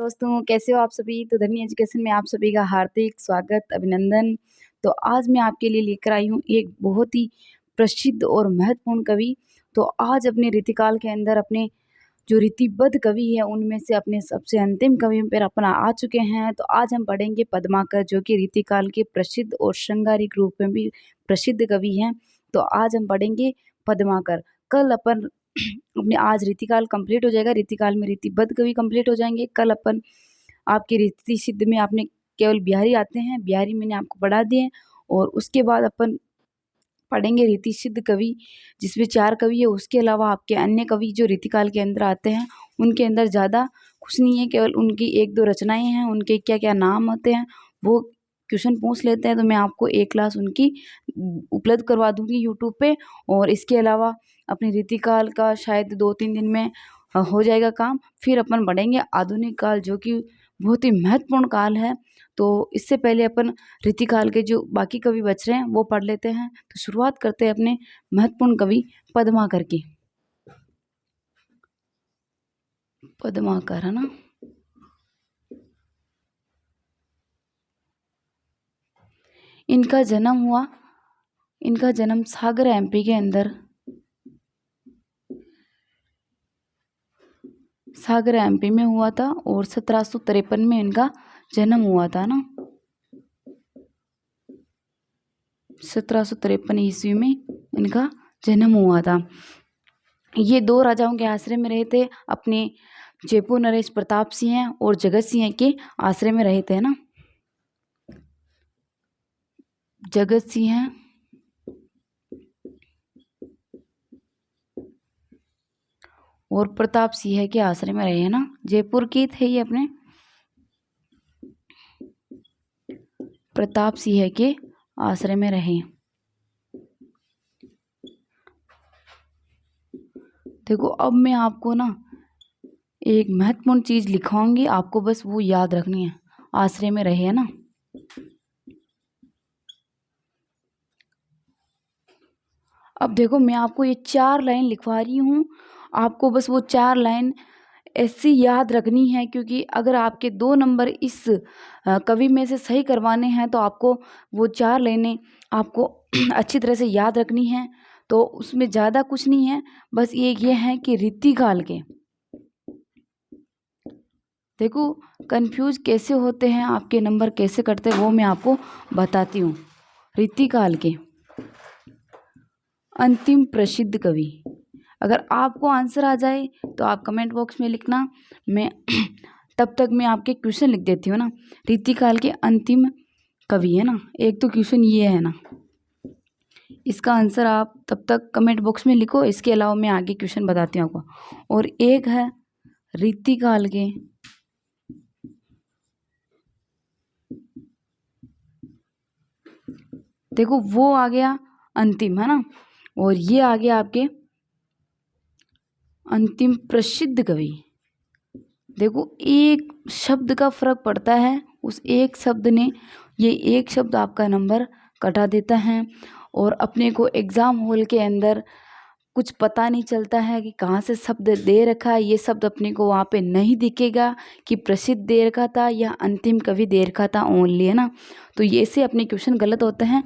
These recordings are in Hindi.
दोस्तों, कैसे हो आप सभी? तो धनी एजुकेशन में आप सभी का हार्दिक स्वागत, अभिनंदन। तो आज मैं आपके लिए लेकर आई हूँ एक बहुत ही प्रसिद्ध और महत्वपूर्ण कवि। तो आज अपने रीतिकाल के अंदर अपने जो रीतिबद्ध कवि है, उनमें से अपने सबसे अंतिम कवि पर अपना आ चुके हैं। तो आज हम पढ़ेंगे पद्माकर, जो कि रीतिकाल के प्रसिद्ध और श्रृंगारिक रूप में भी प्रसिद्ध कवि हैं। तो आज हम पढ़ेंगे पद्माकर। कल अपन अपने आज रीतिकाल कंप्लीट हो जाएगा, रीतिकाल में रीतिबद्ध कवि कंप्लीट हो जाएंगे। कल अपन आपके रीति सिद्ध में आपने केवल बिहारी आते हैं, बिहारी मैंने आपको पढ़ा दिए। और उसके बाद अपन पढ़ेंगे रीति सिद्ध कवि, जिसमें 4 कवि है। उसके अलावा आपके अन्य कवि जो रीतिकाल के अंदर आते हैं, उनके अंदर ज़्यादा कुछ नहीं है, केवल उनकी 1-2 रचनाएं हैं, उनके क्या-क्या नाम होते हैं वो क्वेश्चन पूछ लेते हैं। तो मैं आपको एक क्लास उनकी उपलब्ध करवा दूंगी यूट्यूब पे। और इसके अलावा अपने रीतिकाल का शायद 2-3 दिन में हो जाएगा काम। फिर अपन बढ़ेंगे आधुनिक काल, जो कि बहुत ही महत्वपूर्ण काल है। तो इससे पहले अपन रीतिकाल के जो बाकी कवि बच रहे हैं वो पढ़ लेते हैं। तो शुरुआत करते हैं अपने महत्वपूर्ण कवि पद्माकर की। पद्माकर है ना। इनका जन्म सागर एमपी के अंदर, सागर एमपी में हुआ था। और 1753 में इनका जन्म हुआ था ना। 1753 ईस्वी में इनका जन्म हुआ था। ये 2 राजाओं के आश्रय में रहे थे, अपने जयपुर नरेश प्रताप सिंह और जगत सिंह के आश्रय में रहे थे ना। जगत सिंह और प्रताप सिंह के आश्रय में रहे हैं ना। जयपुर के थे ये, अपने प्रताप सिंह के आश्रय में रहे। देखो, अब मैं आपको ना एक महत्वपूर्ण चीज लिखाऊंगी, आपको बस वो याद रखनी है। आश्रय में रहे है ना। अब देखो, मैं आपको ये 4 लाइन लिखवा रही हूँ, आपको बस वो 4 लाइन ऐसी याद रखनी है। क्योंकि अगर आपके 2 नंबर इस कवि में से सही करवाने हैं, तो आपको वो 4 लाइनें आपको अच्छी तरह से याद रखनी है। तो उसमें ज़्यादा कुछ नहीं है, बस ये है कि रीतिकाल के, देखो कंफ्यूज कैसे होते हैं, आपके नंबर कैसे कटते हैं, वो मैं आपको बताती हूँ। रीतिकाल के अंतिम प्रसिद्ध कवि। अगर आपको आंसर आ जाए तो आप कमेंट बॉक्स में लिखना, मैं तब तक मैं आपके क्वेश्चन लिख देती हूँ ना। रीतिकाल के अंतिम कवि है ना, एक तो क्वेश्चन ये है ना, इसका आंसर आप तब तक कमेंट बॉक्स में लिखो। इसके अलावा मैं आगे क्वेश्चन बताती हूँ आपको। और एक है रीतिकाल के देखो, वो आ गया अंतिम है ना, और ये आ गया आपके अंतिम प्रसिद्ध कवि। देखो, एक शब्द का फर्क पड़ता है, उस एक शब्द ने, ये एक शब्द आपका नंबर कटा देता है। और अपने को एग्जाम हॉल के अंदर कुछ पता नहीं चलता है कि कहाँ से शब्द दे रखा है। ये शब्द अपने को वहाँ पे नहीं दिखेगा कि प्रसिद्ध दे रखा था या अंतिम कवि दे रखा था ओनली, है ना। तो ये से अपने क्वेश्चन गलत होते हैं।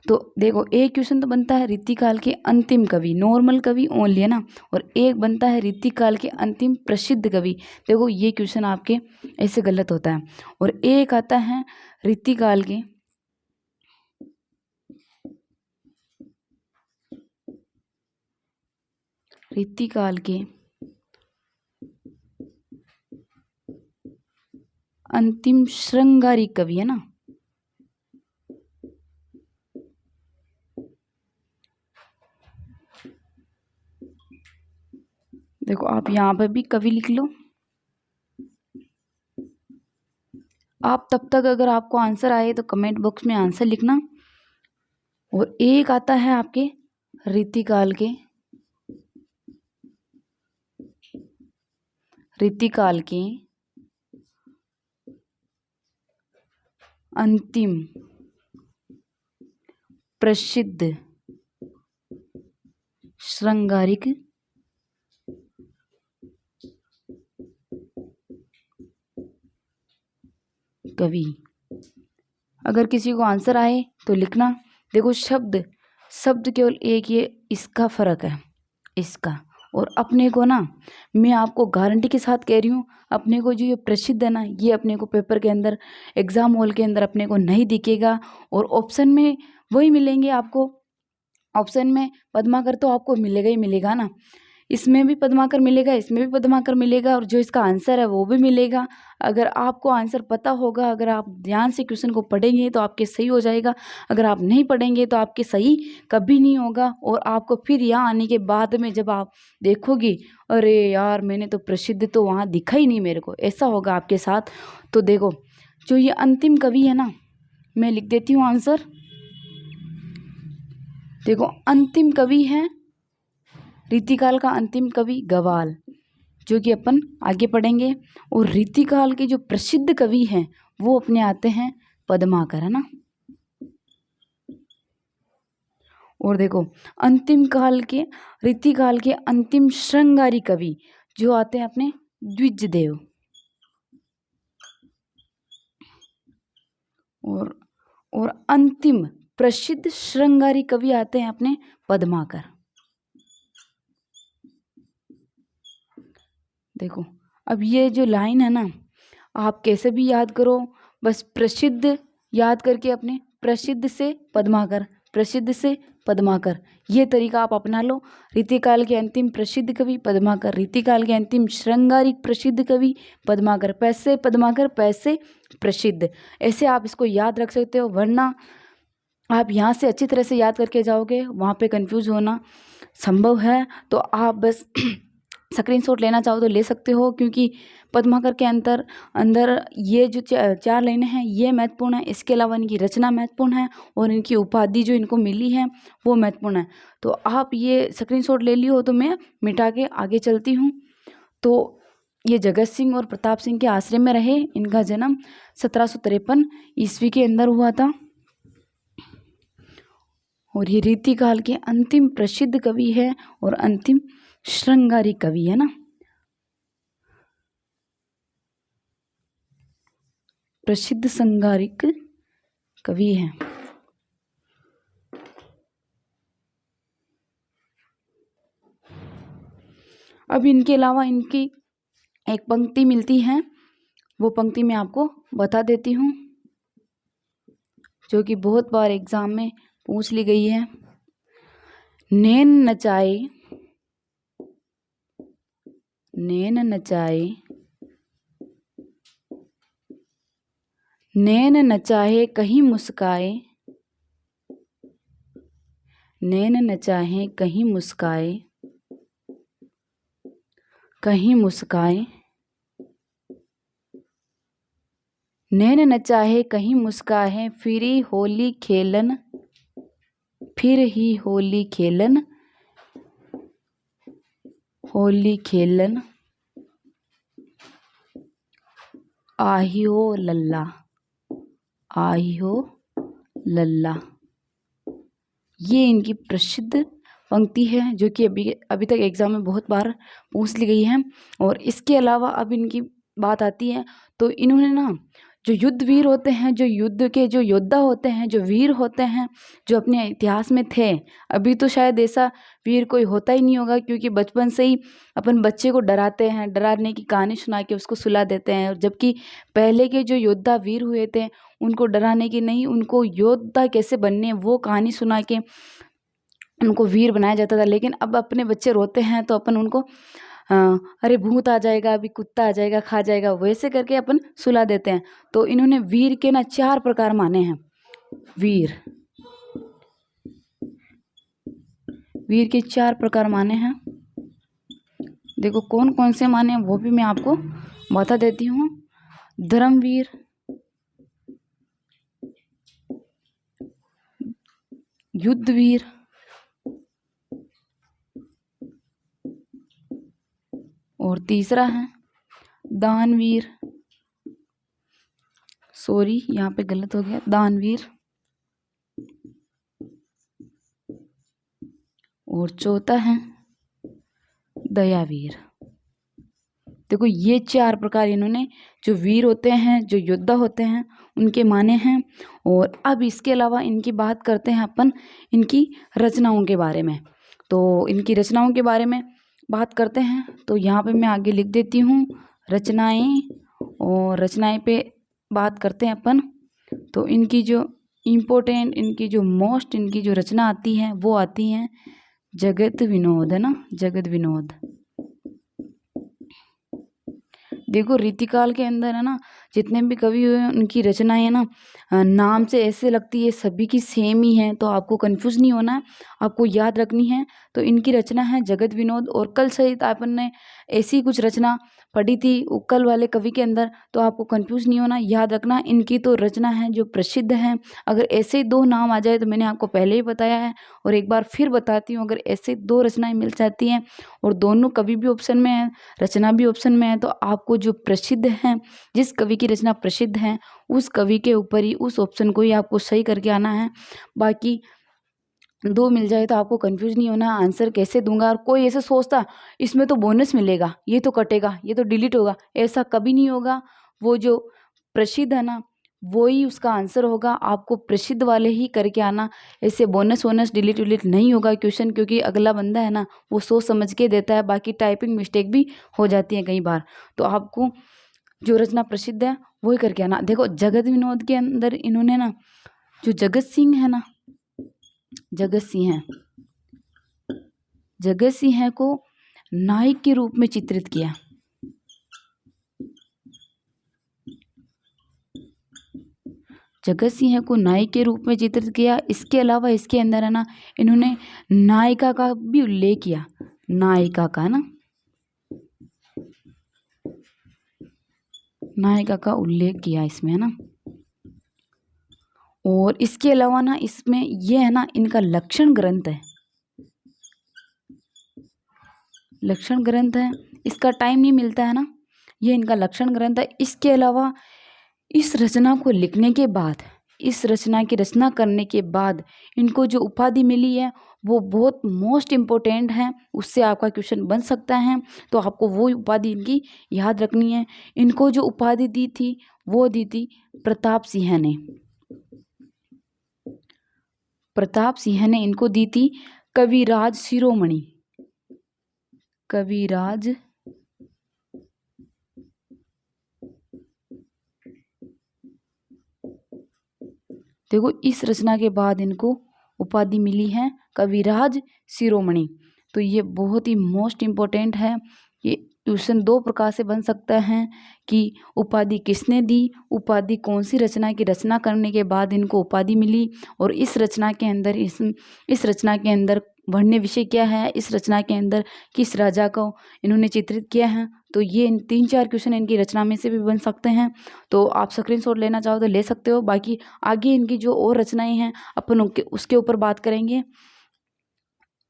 तो देखो, एक क्वेश्चन तो बनता है रीतिकाल के अंतिम कवि, नॉर्मल कवि ओनली, है ना। और एक बनता है रीतिकाल के अंतिम प्रसिद्ध कवि। देखो, ये क्वेश्चन आपके ऐसे गलत होता है। और एक आता है रीतिकाल के अंतिम श्रृंगारिक कवि, है ना। देखो, आप यहाँ पर भी कवि लिख लो। आप तब तक अगर आपको आंसर आए तो कमेंट बॉक्स में आंसर लिखना। और एक आता है आपके रीतिकाल के अंतिम प्रसिद्ध श्रृंगारिक कवि। अगर किसी को आंसर आए तो लिखना। देखो शब्द शब्द केवल एक, ये इसका फर्क है, इसका। और अपने को ना, मैं आपको गारंटी के साथ कह रही हूँ, अपने को जो ये प्रसिद्ध है ना, ये अपने को पेपर के अंदर, एग्जाम हॉल के अंदर अपने को नहीं दिखेगा। और ऑप्शन में वही मिलेंगे आपको। ऑप्शन में पद्माकर तो आपको मिलेगा ही मिलेगा ना, इसमें भी पद्माकर मिलेगा, इसमें भी पद्माकर मिलेगा, और जो इसका आंसर है वो भी मिलेगा। अगर आपको आंसर पता होगा, अगर आप ध्यान से क्वेश्चन को पढ़ेंगे तो आपके सही हो जाएगा। अगर आप नहीं पढ़ेंगे तो आपके सही कभी नहीं होगा। और आपको फिर यहाँ आने के बाद में जब आप देखोगे, अरे यार मैंने तो प्रसिद्ध तो वहाँ दिखा ही नहीं मेरे को, ऐसा होगा आपके साथ। तो देखो जो ये अंतिम कवि है ना, मैं लिख देती हूँ आंसर। देखो अंतिम कवि है रीतिकाल का अंतिम कवि गवाल, जो कि अपन आगे पढ़ेंगे। और रीतिकाल के जो प्रसिद्ध कवि हैं वो अपने आते हैं पद्माकर, है ना। और देखो अंतिम काल के, रीतिकाल के अंतिम श्रृंगारी कवि जो आते हैं अपने द्विजदेव। और अंतिम प्रसिद्ध श्रृंगारी कवि आते हैं अपने पद्माकर। देखो अब ये जो लाइन है ना, आप कैसे भी याद करो, बस प्रसिद्ध याद करके अपने प्रसिद्ध से पद्माकर, प्रसिद्ध से पद्माकर, ये तरीका आप अपना लो। रीतिकाल के अंतिम प्रसिद्ध कवि पद्माकर, रीतिकाल के अंतिम श्रृंगारिक प्रसिद्ध कवि पद्माकर, पैसे पद्माकर, पैसे प्रसिद्ध, ऐसे आप इसको याद रख सकते हो। वरना आप यहाँ से अच्छी तरह से याद करके जाओगे, वहाँ पे कंफ्यूज होना संभव है। तो आप बस स्क्रीनशॉट लेना चाहो तो ले सकते हो, क्योंकि पद्माकर के अंदर ये जो चार लाइनें हैं ये महत्वपूर्ण है। इसके अलावा इनकी रचना महत्वपूर्ण है और इनकी उपाधि जो इनको मिली है वो महत्वपूर्ण है। तो आप ये स्क्रीनशॉट ले लियो, तो मैं मिटा के आगे चलती हूँ। तो ये जगत सिंह और प्रताप सिंह के आश्रय में रहे। इनका जन्म 1753 ईस्वी के अंदर हुआ था। और ये रीतिकाल के अंतिम प्रसिद्ध कवि है और अंतिम श्रृंगारी कवि, है ना। प्रसिद्ध श्रृंगारिक कवि है। अब इनके अलावा इनकी एक पंक्ति मिलती है, वो पंक्ति मैं आपको बता देती हूँ, जो कि बहुत बार एग्जाम में पूछ ली गई है। नैन नचाए, नैन नचाए, नैन नचाहे कहीं मुस्काए, नैन नचाहे कहीं मुस्काए, कहीं मुस्काए, नैन नचाहे कहीं मुस्काए, फिर ही होली खेलन, फिर ही होली खेलन, होली खेलन, आही हो लल्ला, आही हो लल्ला। ये इनकी प्रसिद्ध पंक्ति है, जो कि अभी तक एग्जाम में बहुत बार पूछ ली गई है। और इसके अलावा अब इनकी बात आती है, तो इन्होंने ना जो युद्ध वीर होते हैं, जो युद्ध के जो योद्धा होते हैं, जो वीर होते हैं, जो अपने इतिहास में थे, अभी तो शायद ऐसा वीर कोई होता ही नहीं होगा, क्योंकि बचपन से ही अपन बच्चे को डराते हैं, डराने की कहानी सुना के उसको सुला देते हैं। और जबकि पहले के जो योद्धा वीर हुए थे, उनको डराने की नहीं, उनको योद्धा कैसे बनने वो कहानी सुना के उनको वीर बनाया जाता था। लेकिन अब अपने बच्चे रोते हैं तो अपन उनको अरे भूत आ जाएगा, अभी कुत्ता आ जाएगा खा जाएगा, वैसे करके अपन सुला देते हैं। तो इन्होंने वीर के ना 4 प्रकार माने हैं। वीर, वीर के 4 प्रकार माने हैं। देखो कौन कौन से माने हैं वो भी मैं आपको बता देती हूँ। धर्मवीर, युद्धवीर, और तीसरा है दानवीर। सॉरी यहाँ पे गलत हो गया, दानवीर। और चौथा है दयावीर। देखो ये 4 प्रकार इन्होंने जो वीर होते हैं, जो योद्धा होते हैं, उनके माने हैं। और अब इसके अलावा इनकी बात करते हैं अपन इनकी रचनाओं के बारे में। तो इनकी रचनाओं के बारे में बात करते हैं, तो यहाँ पे मैं आगे लिख देती हूँ रचनाएं। और रचनाएं पे बात करते हैं अपन। तो इनकी जो इम्पोर्टेंट, इनकी जो मोस्ट, इनकी जो रचना आती है वो आती हैं जगत विनोद, है ना, जगत विनोद। देखो रीतिकाल के अंदर है ना, जितने भी कवि हुए हैं उनकी रचनाएं है ना, नाम से ऐसे लगती है सभी की सेम ही है, तो आपको कंफ्यूज नहीं होना है, आपको याद रखनी है। तो इनकी रचना है जगत विनोद। और कल सहित अपन ने ऐसी कुछ रचना पढ़ी थी कल वाले कवि के अंदर, तो आपको कंफ्यूज नहीं होना, याद रखना इनकी तो रचना है जो प्रसिद्ध है। अगर ऐसे 2 नाम आ जाए तो मैंने आपको पहले ही बताया है और एक बार फिर बताती हूँ, अगर ऐसे 2 रचनाएं मिल जाती हैं और दोनों कवि भी ऑप्शन में है, रचना भी ऑप्शन में है, तो आपको जो प्रसिद्ध है, जिस कवि की रचना प्रसिद्ध है, उस कवि के ऊपर ही, उस ऑप्शन को ही आपको सही करके आना है। बाकी 2 मिल जाए तो आपको कंफ्यूज नहीं होना, आंसर कैसे दूंगा। और कोई ऐसे सोचता इसमें तो बोनस मिलेगा, ये तो कटेगा, ये तो डिलीट होगा, ऐसा कभी नहीं होगा। वो जो प्रसिद्ध है ना, वो ही उसका आंसर होगा। आपको प्रसिद्ध वाले ही करके आना, ऐसे बोनस वोनस डिलीट विलीट नहीं होगा क्वेश्चन, क्योंकि अगला बंदा है ना वो सोच समझ के देता है, बाकी टाइपिंग मिस्टेक भी हो जाती है कई बार। तो आपको जो रचना प्रसिद्ध है वही करके आना। देखो जगत विनोद के अंदर इन्होंने ना, जो जगत सिंह है ना, जगत सिंह है, जगत सिंह को नायक के रूप में चित्रित किया। जगत सिंह को नायक के रूप में चित्रित किया। इसके अलावा इसके अंदर है ना, इन्होंने नायिका का भी उल्लेख किया, नायिका का ना, नायिका का उल्लेख किया इसमें, है ना। और इसके अलावा ना इसमें ये है ना, इनका लक्षण ग्रंथ है, लक्षण ग्रंथ है। इसका टाइम नहीं मिलता है ना, ये इनका लक्षण ग्रंथ है। इसके अलावा इस रचना को लिखने के बाद, इस रचना की रचना करने के बाद इनको जो उपाधि मिली है वो बहुत मोस्ट इम्पोर्टेंट है, उससे आपका क्वेश्चन बन सकता है। तो आपको वो उपाधि इनकी याद रखनी है। इनको जो उपाधि दी थी वो दी थी प्रताप सिंह ने, प्रताप सिंह ने इनको दी थी कविराज शिरोमणि, कविराज देखो इस रचना के बाद इनको उपाधि मिली है कविराज शिरोमणि। तो ये बहुत ही मोस्ट इम्पोर्टेंट है। ये क्वेश्चन 2 प्रकार से बन सकता है कि उपाधि किसने दी, उपाधि कौन सी रचना की रचना करने के बाद इनको उपाधि मिली, और इस रचना के अंदर इस रचना के अंदर वर्ण्य विषय क्या है, इस रचना के अंदर किस राजा को इन्होंने चित्रित किया है। तो ये 3-4 क्वेश्चन इनकी रचना में से भी बन सकते हैं। तो आप स्क्रीनशॉट लेना चाहो तो ले सकते हो। बाकी आगे इनकी जो और रचनाएं हैं अपन उसके ऊपर बात करेंगे,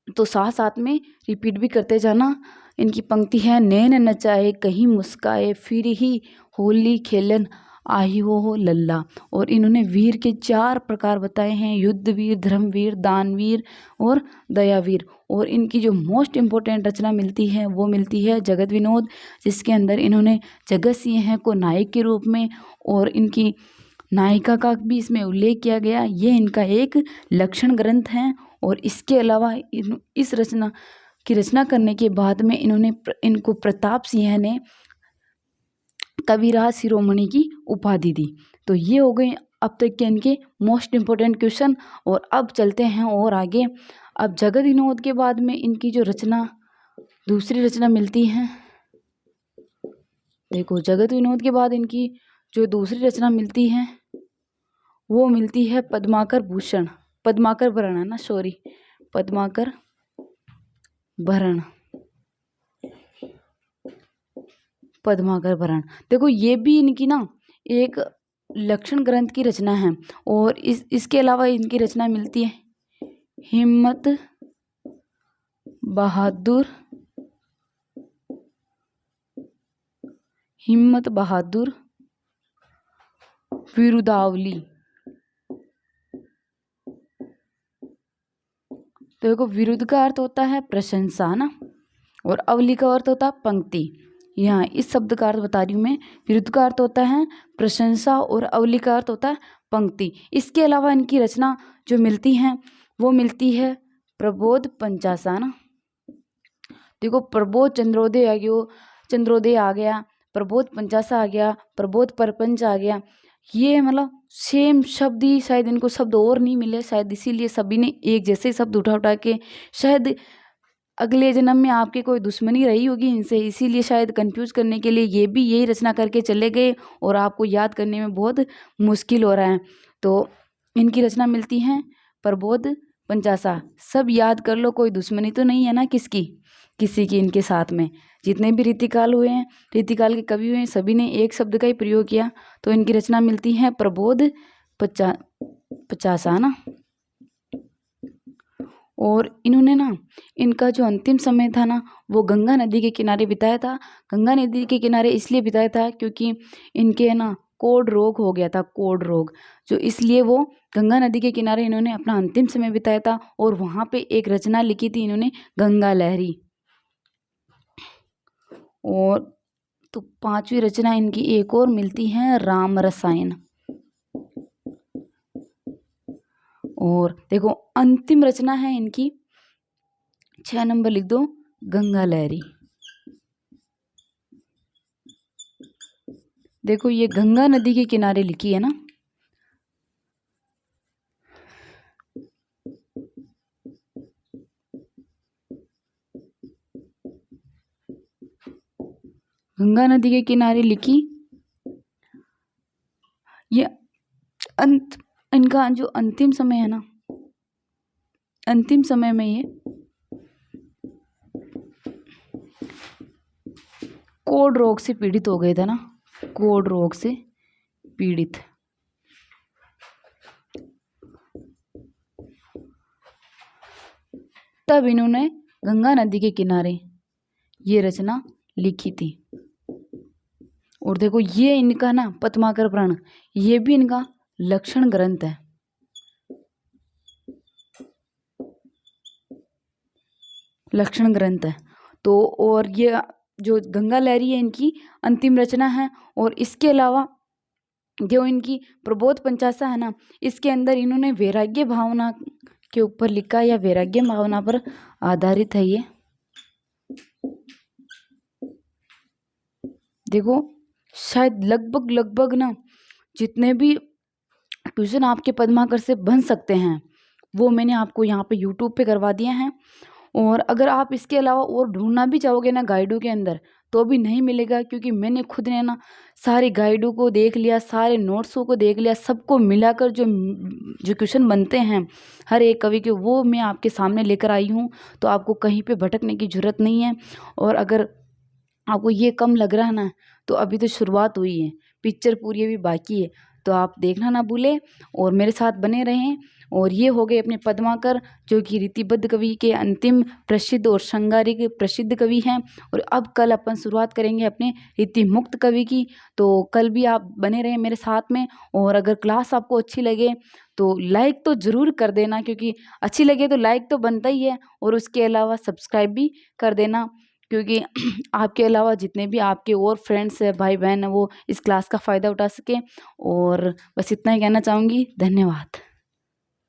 तो साथ साथ में रिपीट भी करते जाना। इनकी पंक्ति है, नैन नचाए कहीं मुस्काए फिर ही होली खेलन आही हो लल्ला। और इन्होंने वीर के 4 प्रकार बताए हैं, युद्ध वीर, धर्मवीर, दानवीर और दयावीर। और इनकी जो मोस्ट इम्पोर्टेंट रचना मिलती है वो मिलती है जगत विनोद, जिसके अंदर इन्होंने जगत सिंह को नायक के रूप में और इनकी नायिका का भी इसमें उल्लेख किया गया। ये इनका एक लक्षण ग्रंथ है। और इसके अलावा इस रचना की रचना करने के बाद में इनको प्रताप सिंह ने कविराज शिरोमणि की उपाधि दी। तो ये हो गए अब तक के इनके मोस्ट इम्पोर्टेंट क्वेश्चन। और अब चलते हैं और आगे। अब जगत विनोद के बाद में इनकी जो रचना, दूसरी रचना मिलती है, देखो जगत विनोद के बाद इनकी जो दूसरी रचना मिलती है वो मिलती है पद्माकर भूषण, पद्माकर भरण, है ना, सॉरी, पद्माकर भरण, पद्माकर भरण। देखो ये भी इनकी ना एक लक्षण ग्रंथ की रचना है। और इसके अलावा इनकी रचना मिलती है हिम्मत बहादुर, हिम्मत बहादुर विरुदावली। तो देखो विरुद्ध का अर्थ होता है प्रशंसा ना, और अवली का अर्थ होता है पंक्ति। यहाँ इस शब्द का अर्थ बता रही हूँ मैं। विरुद्ध का अर्थ होता है प्रशंसा और अवली का अर्थ होता है पंक्ति। इसके अलावा इनकी रचना जो मिलती है वो मिलती है प्रबोध पंचासा ना। देखो प्रबोध चंद्रोदय आ गया, प्रबोध पंचासा आ गया, प्रबोध परपंच आ गया। ये मतलब सेम शब्द ही, शायद इनको शब्द और नहीं मिले, शायद इसीलिए सभी ने एक जैसे शब्द उठा उठा के, शायद अगले जन्म में आपके कोई दुश्मनी रही होगी इनसे, इसीलिए शायद कंफ्यूज करने के लिए ये भी यही रचना करके चले गए और आपको याद करने में बहुत मुश्किल हो रहा है। तो इनकी रचना मिलती है प्रबोध पंचासा। सब याद कर लो, कोई दुश्मनी तो नहीं है ना किसी की इनके साथ में। जितने भी रीतिकाल हुए हैं, रीतिकाल के कवि हुए हैं, सभी ने एक शब्द का ही प्रयोग किया। तो इनकी रचना मिलती है प्रबोध पंचासा ना। और इन्होंने ना, इनका जो अंतिम समय था ना वो गंगा नदी के किनारे बिताया था। गंगा नदी के किनारे इसलिए बिताया था क्योंकि इनके ना कोढ़ रोग हो गया था, कोढ़ रोग, जो इसलिए वो गंगा नदी के किनारे इन्होंने अपना अंतिम समय बिताया था। और वहाँ पे एक रचना लिखी थी इन्होंने, गंगा लहरी। और तो पांचवी रचना इनकी एक और मिलती है, राम रसायन। और देखो अंतिम रचना है इनकी 6 नंबर लिख दो, गंगा लहरी। देखो ये गंगा नदी के किनारे लिखी है ना। गंगा नदी के किनारे लिखी। ये इनका जो अंतिम समय है ना, अंतिम समय में ये कोढ़ रोग से पीड़ित हो गए थे ना, कोढ़ रोग से पीड़ित। तब इन्होंने गंगा नदी के किनारे ये रचना लिखी थी। और देखो ये इनका ना पद्माकर पुराण, ये भी इनका लक्षण ग्रंथ है। लक्षण ग्रंथ है। तो और ये जो गंगा लहरी है इनकी अंतिम रचना है। और इसके अलावा जो इनकी प्रबोध पंचासा है ना, इसके अंदर इन्होंने वैराग्य भावना के ऊपर लिखा, या वैराग्य भावना पर आधारित है ये। देखो शायद लगभग ना जितने भी ट्यूशन आपके पद्माकर से बन सकते हैं वो मैंने आपको यहाँ पे यूट्यूब पे करवा दिए हैं। और अगर आप इसके अलावा और ढूंढना भी चाहोगे ना गाइडों के अंदर तो भी नहीं मिलेगा, क्योंकि मैंने खुद ने ना सारे गाइडों को देख लिया, सारे नोट्सों को देख लिया, सबको मिलाकर जो क्वेश्चन बनते हैं हर एक कवि के, वो मैं आपके सामने लेकर आई हूँ। तो आपको कहीं पे भटकने की ज़रूरत नहीं है। और अगर आपको ये कम लग रहा है ना, तो अभी तो शुरुआत हुई है, पिक्चर पूरी अभी बाकी है। तो आप देखना ना भूलें और मेरे साथ बने रहें। और ये हो गए अपने पद्माकर, जो कि रीतिबद्ध कवि के अंतिम प्रसिद्ध और श्रृंगारिक प्रसिद्ध कवि हैं। और अब कल अपन शुरुआत करेंगे अपने रीति मुक्त कवि की। तो कल भी आप बने रहें मेरे साथ में। और अगर क्लास आपको अच्छी लगे तो लाइक तो ज़रूर कर देना, क्योंकि अच्छी लगे तो लाइक तो बनता ही है। और उसके अलावा सब्सक्राइब भी कर देना, क्योंकि आपके अलावा जितने भी आपके और फ्रेंड्स हैं, भाई बहन हैं, वो इस क्लास का फ़ायदा उठा सकें। और बस इतना ही कहना चाहूँगी। धन्यवाद।